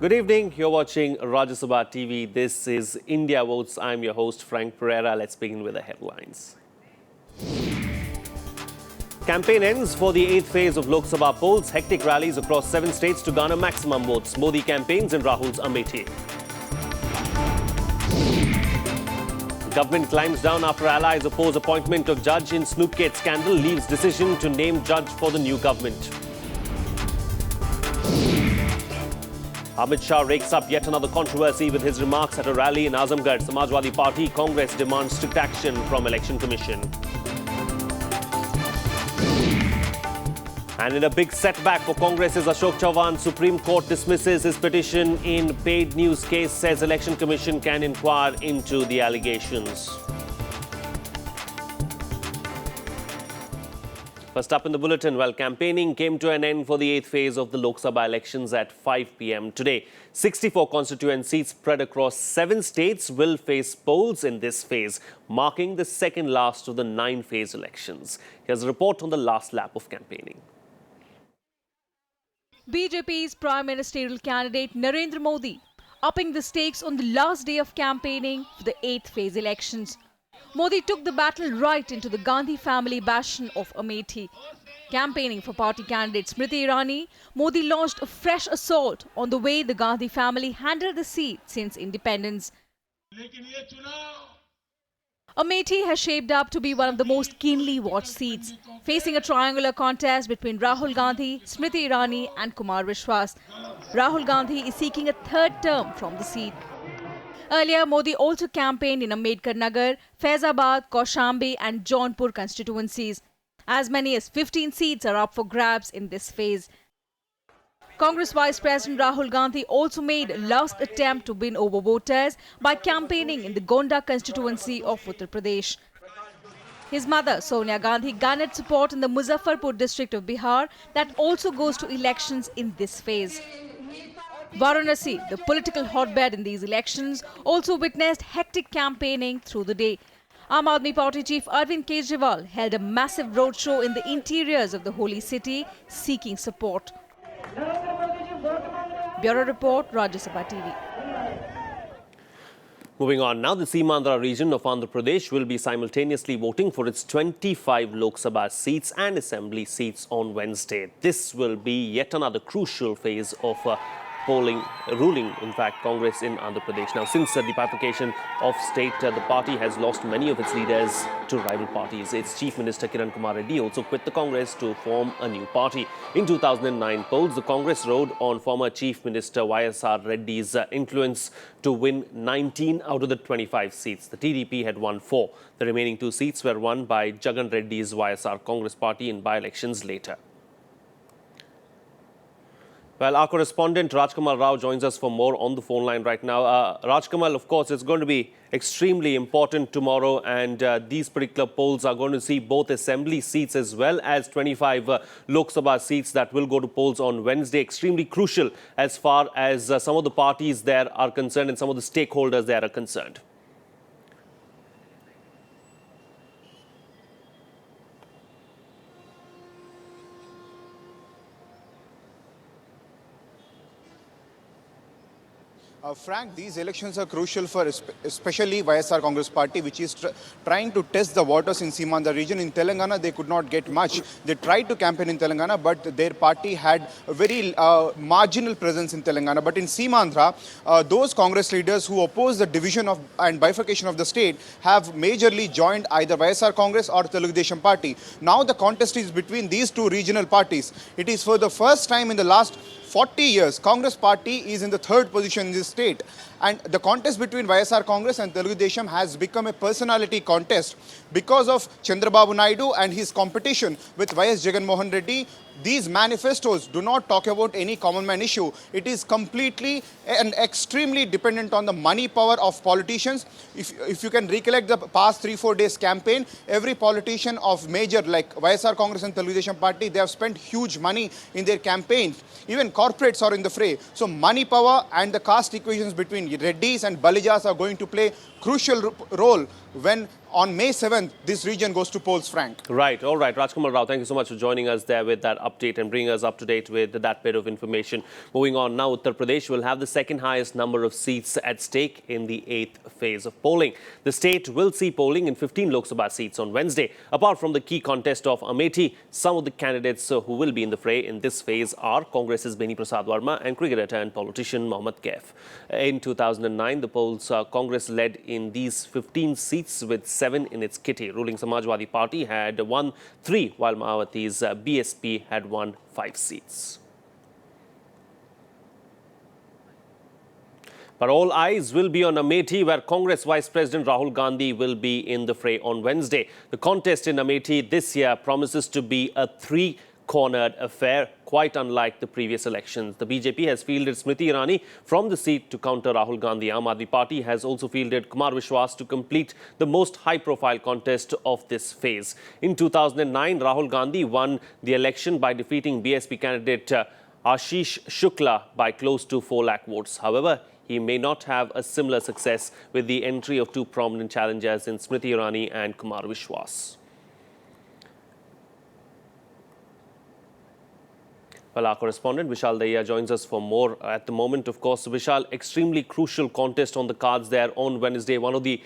Good evening. You're watching Rajya Sabha TV. This is India Votes. I'm your host, Frank Pereira. Let's begin with the headlines. Campaign ends for the 8th phase of Lok Sabha polls. Hectic rallies across 7 states to garner maximum votes. Modi campaigns in Rahul's Amethi. Government climbs down after allies oppose appointment of judge in Snoopgate scandal. Leaves decision to name judge for the new government. Amit Shah rakes up yet another controversy with his remarks at a rally in Azamgarh. Samajwadi Party Congress demands strict action from Election Commission. And in a big setback for Congress's Ashok Chavan, Supreme Court dismisses his petition in paid news case, says Election Commission can inquire into the allegations. First up in the bulletin, campaigning came to an end for the 8th phase of the Lok Sabha elections at 5 p.m. today. 64 constituent seats spread across 7 states will face polls in this phase, marking the second last of the 9-phase elections. Here's a report on the last lap of campaigning. BJP's Prime Ministerial candidate Narendra Modi upping the stakes on the last day of campaigning for the 8th phase elections. Modi took the battle right into the Gandhi family bastion of Amethi. Campaigning for party candidate Smriti Irani, Modi launched a fresh assault on the way the Gandhi family handled the seat since independence. Amethi has shaped up to be one of the most keenly watched seats, facing a triangular contest between Rahul Gandhi, Smriti Irani and Kumar Vishwas. Rahul Gandhi is seeking a third term from the seat. Earlier, Modi also campaigned in Ambedkar Nagar, Faizabad, Kaushambi and Jaunpur constituencies. As many as 15 seats are up for grabs in this phase. Congress Vice President Rahul Gandhi also made a last attempt to win over voters by campaigning in the Gonda constituency of Uttar Pradesh. His mother, Sonia Gandhi, garnered support in the Muzaffarpur district of Bihar that also goes to elections in this phase. Varanasi, the political hotbed in these elections, also witnessed hectic campaigning through the day. Aam Aadmi Party chief Arvind Kejriwal held a massive roadshow in the interiors of the holy city, seeking support. Bureau Report, Rajya Sabha TV. Moving on now, the Seemandhra region of Andhra Pradesh will be simultaneously voting for its 25 Lok Sabha seats and assembly seats on Wednesday. This will be yet another crucial phase of ruling Congress in Andhra Pradesh. Now, since the bifurcation of state, the party has lost many of its leaders to rival parties. Its Chief Minister Kiran Kumar Reddy also quit the Congress to form a new party. In 2009 polls, the Congress rode on former Chief Minister YSR Reddy's influence to win 19 out of the 25 seats. The TDP had won 4. The remaining 2 seats were won by Jagan Reddy's YSR Congress party in by-elections later. Well, our correspondent Rajkamal Rao joins us for more on the phone line right now. Rajkamal, of course, it's going to be extremely important tomorrow, and these particular polls are going to see both assembly seats as well as 25 Lok Sabha seats that will go to polls on Wednesday. Extremely crucial as far as some of the parties there are concerned and some of the stakeholders there are concerned. Frank, these elections are crucial for especially YSR Congress Party, which is trying to test the waters in Seemandhra region. In Telangana, they could not get much. They tried to campaign in Telangana, but their party had a very marginal presence in Telangana. But in Seemandhra, those Congress leaders who oppose the division of and bifurcation of the state have majorly joined either YSR Congress or Telugu Desam Party. Now the contest is between these two regional parties. It is for the first time in the last 40 years, Congress party is in the 3rd position in this state. And the contest between YSR Congress and Telugu Desam has become a personality contest because of Chandrababu Naidu and his competition with YS Jagan Mohan Reddy. These manifestos do not talk about any common man issue. It is completely and extremely dependent on the money power of politicians. If you can recollect the past 3-4 days campaign, every politician of major like YSR Congress and Telugu Desam Party, they have spent huge money in their campaigns. Even corporates are in the fray. So money power and the caste equations between Reddys and Balijas are going to play crucial role when on May 7th, this region goes to polls, Frank. Right, all right. Rajkumar Rao, thank you so much for joining us there with that update and bringing us up to date with that bit of information. Moving on now, Uttar Pradesh will have the second highest number of seats at stake in the 8th phase of polling. The state will see polling in 15 Lok Sabha seats on Wednesday. Apart from the key contest of Amethi, some of the candidates who will be in the fray in this phase are Congress's Beni Prasad Verma and cricketer and politician Mohammad Kaif. In 2009, the polls Congress led in these 15 seats with 7 in its kitty. Ruling Samajwadi Party had won 3, while Mayawati's BSP had won 5 seats. But all eyes will be on Amethi, where Congress Vice President Rahul Gandhi will be in the fray on Wednesday. The contest in Amethi this year promises to be a three-cornered affair, quite unlike the previous elections. The BJP has fielded Smriti Irani from the seat to counter Rahul Gandhi. Aam Aadmi Party has also fielded Kumar Vishwas to complete the most high-profile contest of this phase. In 2009, Rahul Gandhi won the election by defeating BSP candidate Ashish Shukla by close to 4 lakh votes. However, he may not have a similar success with the entry of 2 prominent challengers in Smriti Irani and Kumar Vishwas. Well, our correspondent Vishal Daya joins us for more at the moment. Of course, Vishal, extremely crucial contest on the cards there on Wednesday, one of the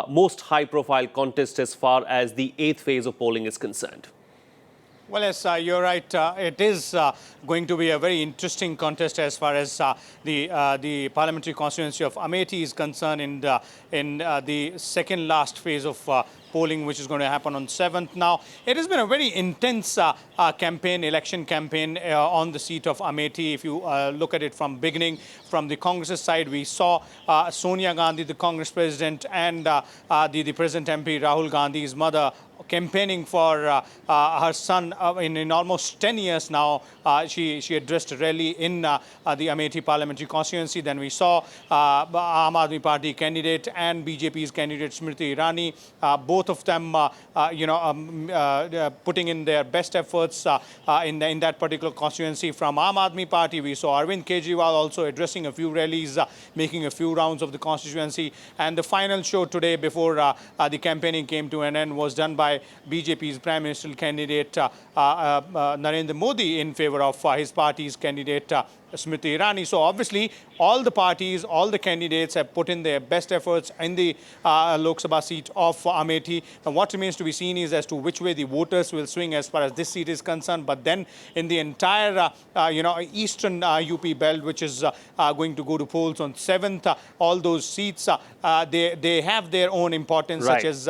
most high-profile contests as far as the 8th phase of polling is concerned. Well, yes, you're right. It is going to be a very interesting contest as far as the parliamentary constituency of Amethi is concerned in the second last phase of polling, which is going to happen on 7th. Now, it has been a very intense election campaign on the seat of Amethi. If you look at it from beginning, from the Congress side, we saw Sonia Gandhi, the Congress president, and the present MP Rahul Gandhi's mother campaigning for her son in almost 10 years now. She addressed a rally in the Amethi parliamentary constituency. Then we saw Aam Aadmi Party candidate and BJP's candidate Smriti Irani, both of them putting in their best efforts in that particular constituency. From Aam Aadmi Party, we saw Arvind Kejriwal also addressing a few rallies, making a few rounds of the constituency. And the final show today before the campaigning came to an end was done by BJP's Prime Minister candidate Narendra Modi in favor of his party's candidate Smriti Irani. So obviously all the parties, all the candidates have put in their best efforts in the Lok Sabha seat of Amethi. And what remains to be seen is as to which way the voters will swing as far as this seat is concerned. But then in the entire eastern UP belt, which is going to go to polls on 7th, all those seats, they have their own importance, right, such as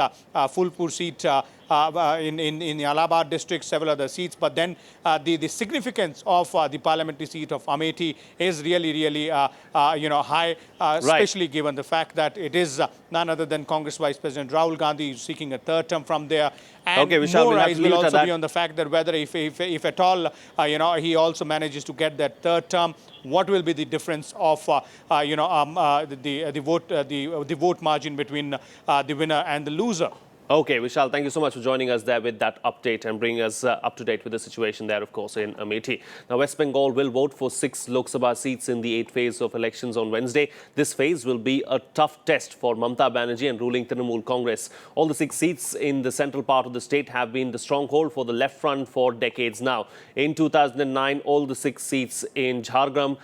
Fulpur seat in the Allahabad district, several other seats. But then the significance of the parliamentary seat of Amethi is really high, especially given the fact that it is none other than Congress Vice President Rahul Gandhi seeking a 3rd term from there. And okay, Vishal, more eyes will also be on the fact that whether if at all he also manages to get that 3rd term, what will be the difference of the vote margin between the winner and the loser. Okay, Vishal, thank you so much for joining us there with that update and bringing us up to date with the situation there, of course, in Amethi. Now, West Bengal will vote for 6 Lok Sabha seats in the 8th phase of elections on Wednesday. This phase will be a tough test for Mamata Banerjee and ruling Trinamool Congress. All the 6 seats in the central part of the state have been the stronghold for the left front for decades now. In 2009, all the 6 seats in Jhargram,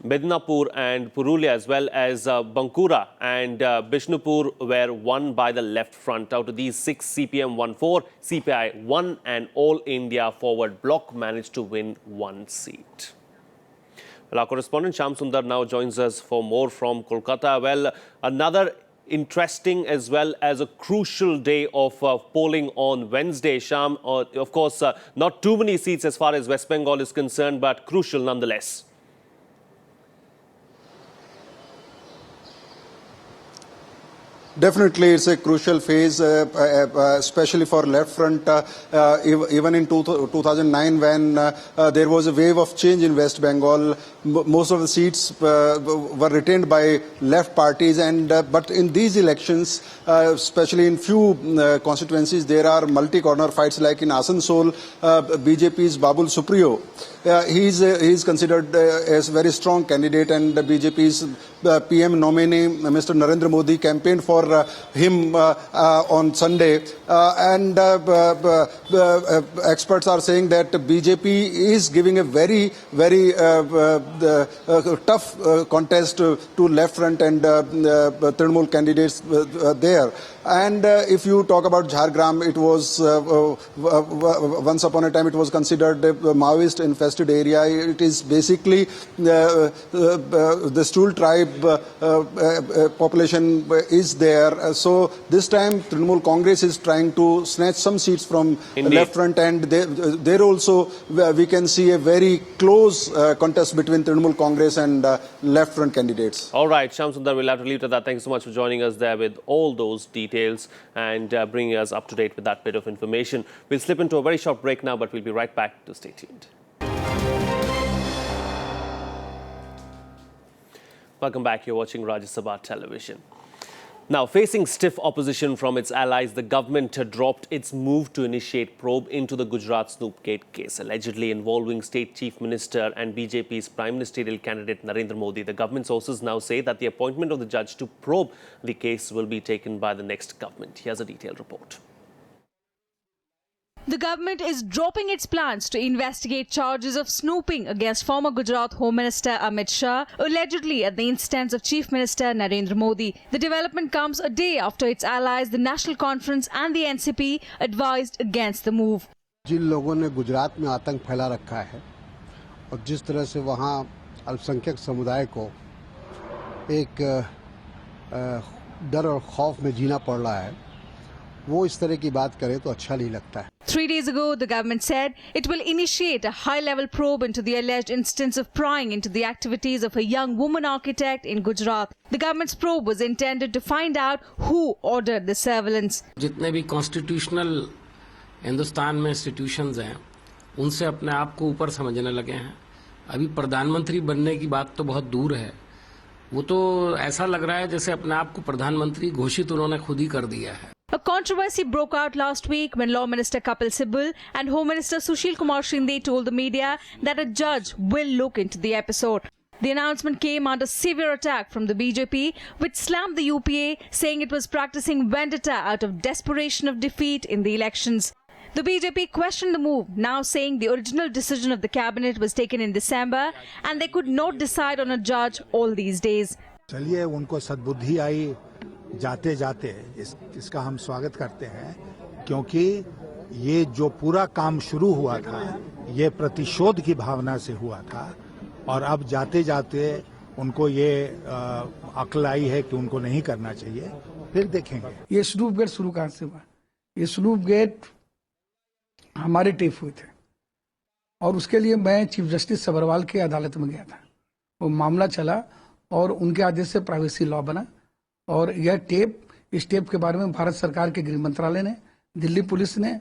Medinapur and Purulia, as well as Bankura and Bishnupur, were won by the left front. Out of these 6, CPM won 4, CPI 1, and All India Forward Bloc managed to win 1 seat. Well, our correspondent Shyam Sundar now joins us for more from Kolkata. Well, another interesting as well as a crucial day of polling on Wednesday. Shyam, of course, not too many seats as far as West Bengal is concerned, but crucial nonetheless. Definitely, it's a crucial phase, especially for left front. Even in 2009, when there was a wave of change in West Bengal, most of the seats were retained by left parties. And but in these elections, especially in few constituencies, there are multi-corner fights. Like in Asansol, BJP's Babul Supriyo. He's considered as a very strong candidate, and BJP's PM nominee, Mr. Narendra Modi, campaigned for for him on Sunday. And experts are saying that BJP is giving a very, very tough contest to left front and Trinamool candidates there. And if you talk about Jhargram, it was once upon a time it was considered a Maoist infested area. It is basically the Stool tribe population is there. So this time Trinamool Congress is trying to snatch some seats from left front, and there also we can see a very close contest between Trinamool Congress and left front candidates. All right, Shyam Sundar, we'll have to leave it at that. Thanks so much for joining us there with all those details and bringing us up to date with that bit of information. We'll slip into a very short break now, but we'll be right back. To stay tuned. Welcome back. You're watching Rajya Sabha television. Now, facing stiff opposition from its allies, the government dropped its move to initiate probe into the Gujarat Snoopgate case, allegedly involving State Chief Minister and BJP's Prime Ministerial candidate Narendra Modi. The government sources now say that the appointment of the judge to probe the case will be taken by the next government. Here's a detailed report. The government is dropping its plans to investigate charges of snooping against former Gujarat Home Minister Amit Shah, allegedly at the instance of Chief Minister Narendra Modi. The development comes a day after its allies, the National Conference and the NCP, advised against the move. जिन लोगों ने गुजरात में आतंक फैला रखा है और जिस तरह से वहाँ अल्पसंख्यक समुदाय को एक डर और खौफ में जीना पड़ रहा है, वो इस तरह की बात करे तो अच्छा नहीं लगता है. 3 days ago, the government said it will initiate a high-level probe into the alleged instance of prying into the activities of a young woman architect in Gujarat. The government's probe was intended to find out who ordered the surveillance. जितने भी constitutional Hindustan में institutions हैं, उनसे अपने आप को ऊपर समझने लगे हैं. अभी प्रधानमंत्री बनने की बात तो बहुत दूर है. वो तो ऐसा लग रहा है जैसे अपने आप को प्रधानमंत्री घोषित उन्होंने खुद ही कर दिया है. A controversy broke out last week when Law Minister Kapil Sibal and Home Minister Sushil Kumar Shinde told the media that a judge will look into the episode. The announcement came under severe attack from the BJP, which slammed the UPA, saying it was practicing vendetta out of desperation of defeat in the elections. The BJP questioned the move, now saying the original decision of the cabinet was taken in December and they could not decide on a judge all these days. चलिए, उनको सद्बुद्धि आई जाते जाते, इसका हम स्वागत करते हैं, क्योंकि ये जो पूरा काम शुरू हुआ था ये प्रतिशोध की भावना से हुआ था और अब जाते जाते उनको ये अक्ल आई है कि उनको नहीं करना चाहिए. फिर देखेंगे. ये स्नूप गेट शुरू कहाँ से हुआ? ये स्नूप गेट हमारे टेप हुए थे और उसके लिए मैं चीफ जस्टिस सबरवाल के अदालत में गया था. वो मामला चला और उनके आदेश से प्राइवेसी लॉ बना और यह टेप, इस टेप के बारे में भारत सरकार के गृह मंत्रालय ने, दिल्ली पुलिस ने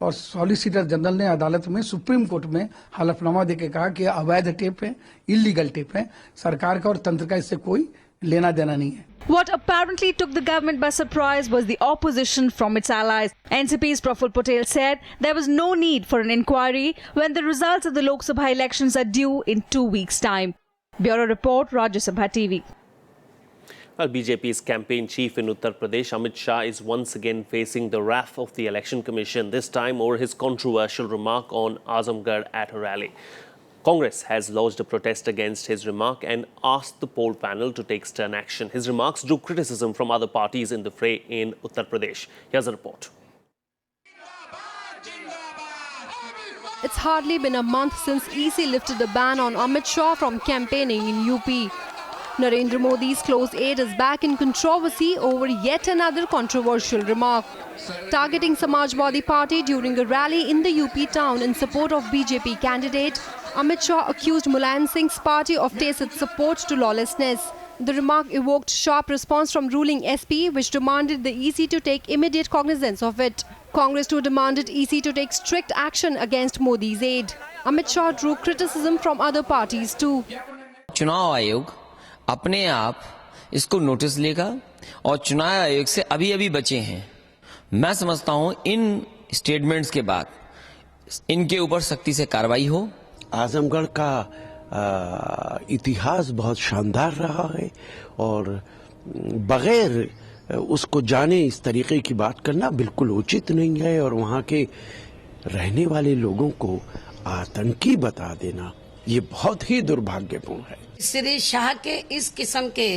और सॉलिसिटर जनरल ने अदालत में, सुप्रीम कोर्ट में हलफनामा देके कहा कि यह अवैध टेप है, इलीगल टेप है. सरकार का और तंत्र का इससे कोई लेना देना नहीं है. What apparently took the government by surprise was the opposition from its allies. NCP's Praful Patel said there was no need for an inquiry when the results of the Lok Sabha elections are due in 2 weeks' time. Bureau Report, Rajya Sabha TV. Well, BJP's campaign chief in Uttar Pradesh, Amit Shah, is once again facing the wrath of the Election Commission, this time over his controversial remark on Azamgarh at a rally. Congress has lodged a protest against his remark and asked the poll panel to take stern action. His remarks drew criticism from other parties in the fray in Uttar Pradesh. Here's a report. It's hardly been a month since EC lifted the ban on Amit Shah from campaigning in UP. Narendra Modi's close aide is back in controversy over yet another controversial remark. Targeting Samajwadi Party during a rally in the UP town in support of BJP candidate, Amit Shah accused Mulayam Singh's party of tacit support to lawlessness. The remark evoked sharp response from ruling SP, which demanded the EC to take immediate cognizance of it. Congress too demanded EC to take strict action against Modi's aide. Amit Shah drew criticism from other parties too. चुनाव आयोग अपने आप इसको notice लेगा और चुनाव आयोग से अभी बचे हैं. मैं समझता हूं इन स्टेटमेंट्स के बाद इनके ऊपर सख्ती से कार्रवाई हो. आजमगढ़ का इतिहास बहुत शानदार रहा है और बगैर उसको जाने इस तरीके की बात करना बिल्कुल उचित नहीं है और वहाँ के रहने वाले लोगों को आतंकी बता देना ये बहुत ही दुर्भाग्यपूर्ण है। श्री शाह के इस किस्म के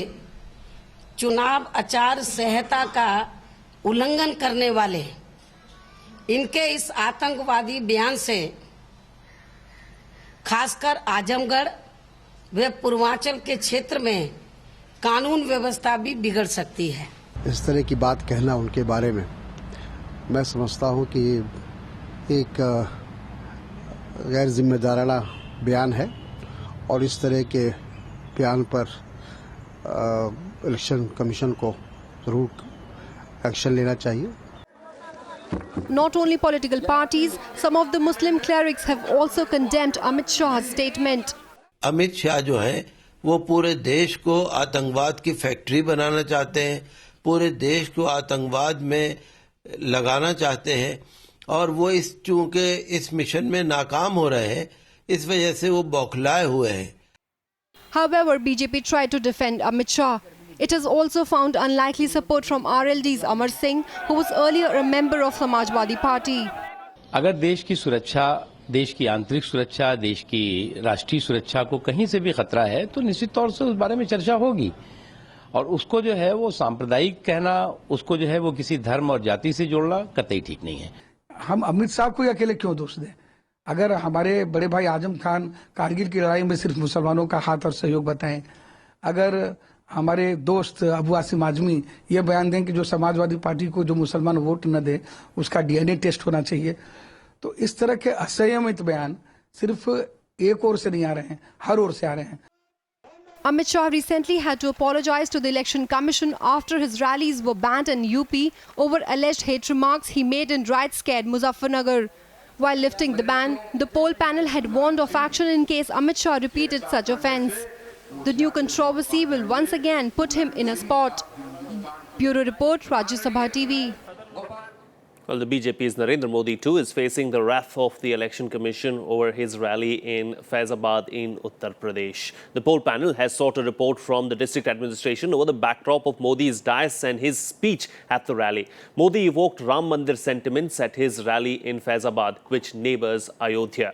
चुनाव आचार संहिता का उल्लंघन करने वाले इनके इस आतंकवादी बयान से खासकर आजमगढ़ व पूर्वांचल के क्षेत्र में कानून व्यवस्था भी बिगड़ सकती है। इस तरह की बात कहना उनके बारे में मैं समझता हूं कि एक गैर जिम्मेदाराना बयान है और इस तरह के बयान पर इलेक्शन कमीशन को जरूर एक्शन लेना चाहिए। Not only political parties, some of the Muslim clerics have also condemned Amit Shah's statement. Amit Shah जो है वो पूरे देश को आतंकवाद की फैक्ट्री बनाना चाहते हैं, पूरे देश को आतंकवाद में लगाना चाहते हैं और वो चूंकि इस मिशन में नाकाम हो रहे हैं इस वजह से वो बौखलाए हुए हैं। However, BJP tried to defend Amit Shah. It has also found unlikely support from RLD's Amar Singh, who was earlier a member of Samajwadi Party. अगर देश की सुरक्षा, देश की आंतरिक सुरक्षा, देश की राष्ट्रीय सुरक्षा को कहीं से भी खतरा है तो निश्चित तौर से उस बारे में चर्चा होगी और उसको जो है वो सांप्रदायिक कहना, उसको जो है वो किसी धर्म और जाति से जोड़ना कतई ठीक नहीं है। हम अमित शाह को अकेले क्यों दोष दें? अगर हमारे बड़े भाई आजम खान कारगिल की लड़ाई में सिर्फ मुसलमानों का हाथ और सहयोग बताएं, अगर हमारे दोस्त अबू आसिम आजमी ये बयान दें कि जो समाजवादी पार्टी को जो मुसलमान वोट न दे उसका डीएनए टेस्ट होना चाहिए, तो इस तरह के असंयमित बयान सिर्फ एक ओर से नहीं आ रहे हैं, हर ओर से आ रहे हैं। Amit Shah recently had to apologize to the Election Commission after his rallies were banned in UP over alleged hate remarks he made in riot-scared Muzaffarnagar. While lifting the ban, the poll panel had warned of action in case Amit Shah repeated such offence. The new controversy will once again put him in a spot. Bureau Report, Rajya Sabha TV. Well, the BJP's Narendra Modi too is facing the wrath of the Election Commission over his rally in Faizabad in Uttar Pradesh. The poll panel has sought a report from the district administration over the backdrop of Modi's dais and his speech at the rally. Modi evoked Ram Mandir sentiments at his rally in Faizabad, which neighbours Ayodhya.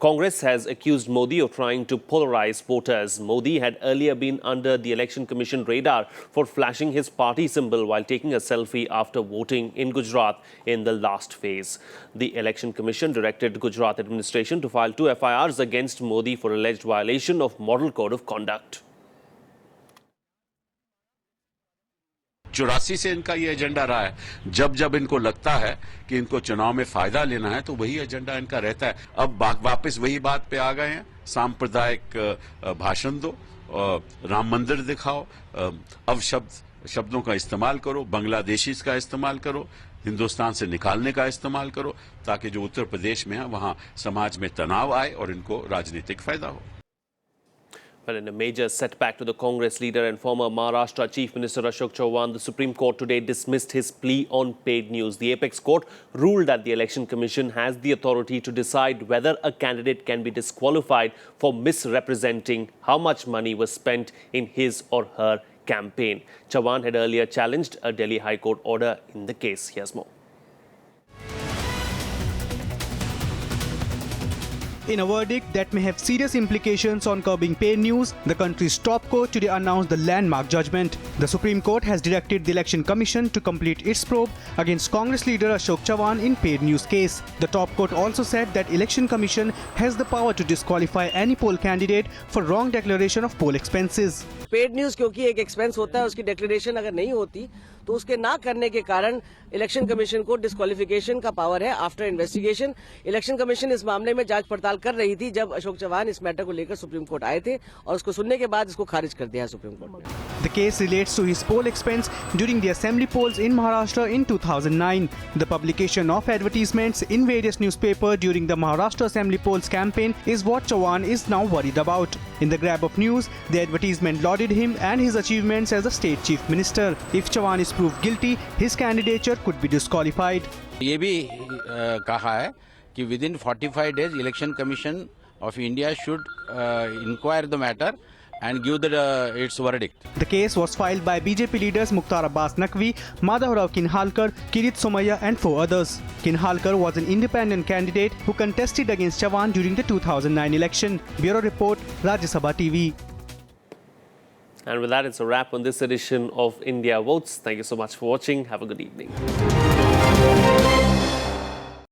Congress has accused Modi of trying to polarize voters. Modi had earlier been under the Election Commission radar for flashing his party symbol while taking a selfie after voting in Gujarat in the last phase. The Election Commission directed Gujarat administration to file 2 FIRs against Modi for alleged violation of Model Code of Conduct. 84 से इनका ये agenda रहा है। जब जब इनको लगता है कि इनको चुनाव में फायदा लेना है तो वही एजेंडा इनका रहता है। अब वापस वही बात पे आ गए हैं, सांप्रदायिक भाषण दो, राम मंदिर दिखाओ, अब शब्दों का इस्तेमाल करो, बांग्लादेशी का इस्तेमाल करो, हिंदुस्तान से निकालने का इस्तेमाल करो, ताकि जो उत्तर प्रदेश में है वहां समाज में तनाव आए और इनको राजनीतिक फायदा हो। Well, in a major setback to the Congress leader and former Maharashtra Chief Minister Ashok Chavan, the Supreme Court today dismissed his plea on paid news. The apex court ruled that the Election Commission has the authority to decide whether a candidate can be disqualified for misrepresenting how much money was spent in his or her campaign. Chavan had earlier challenged a Delhi High Court order in the case. Here's more. In a verdict that may have serious implications on curbing paid news, the country's top court today announced the landmark judgment. The Supreme Court has directed the Election Commission to complete its probe against Congress leader Ashok Chavan in paid news case. The top court also said that Election Commission has the power to disqualify any poll candidate for wrong declaration of poll expenses. Paid news क्योंकि एक expense होता है, उसकी declaration अगर नहीं होती तो उसके ना करने के कारण इलेक्शन कमीशन को डिस्क्वालिफिकेशन का पावर है आफ्टर इन्वेस्टिगेशन। इलेक्शन कमीशन इस मामले में जांच पड़ताल कर रही थी जब अशोक चौहान इस मैटर को लेकर सुप्रीम कोर्ट आए थे और उसको सुनने के बाद इसको खारिज कर दिया सुप्रीम कोर्ट ने। The case relates to his poll expense during the assembly polls in Maharashtra in 2009. The publication of advertisements in various newspapers during the Maharashtra assembly polls campaign is what Chavan is now worried about. In the grab of news, the advertisement lauded him and his achievements as a state chief minister. If Chavan is proved guilty, his candidature could be disqualified. ये भी कहा है कि within 45 days Election Commission of India should inquire the matter and give its verdict. The case was filed by BJP leaders Mukhtar Abbas Naqvi, Madhavrao Kinhalkar, Kirit Somaiya and 4 others. Kinhalkar was an independent candidate who contested against Chavan during the 2009 election. Bureau Report, Rajya Sabha TV. And with that, it's a wrap on this edition of India Votes. Thank you so much for watching. Have a good evening.